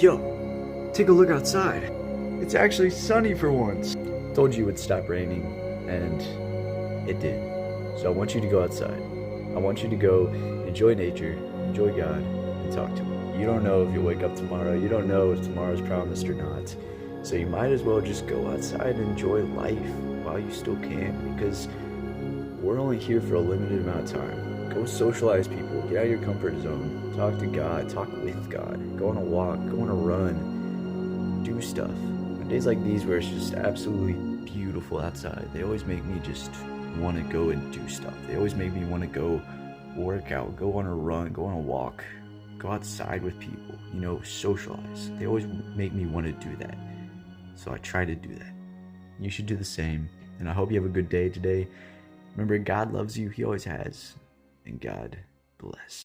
Yo, take a look outside. It's actually sunny for once. Told you it would stop raining, and it did. So I want you to go outside. I want you to go enjoy nature, enjoy God, and talk to Him. You don't know if you'll wake up tomorrow. You don't know if tomorrow's promised or not. So you might as well just go outside and enjoy life while you still can, because we're only here for a limited amount of time. Go socialize people, get out of your comfort zone, talk to God, talk with God, go on a walk, go on a run, do stuff. On days like these where it's just absolutely beautiful outside, they always make me just want to go and do stuff. They always make me want to go work out, go on a run, go on a walk, go outside with people, socialize. They always make me want to do that. So I try to do that. You should do the same. And I hope you have a good day today. Remember, God loves you. He always has. And God bless.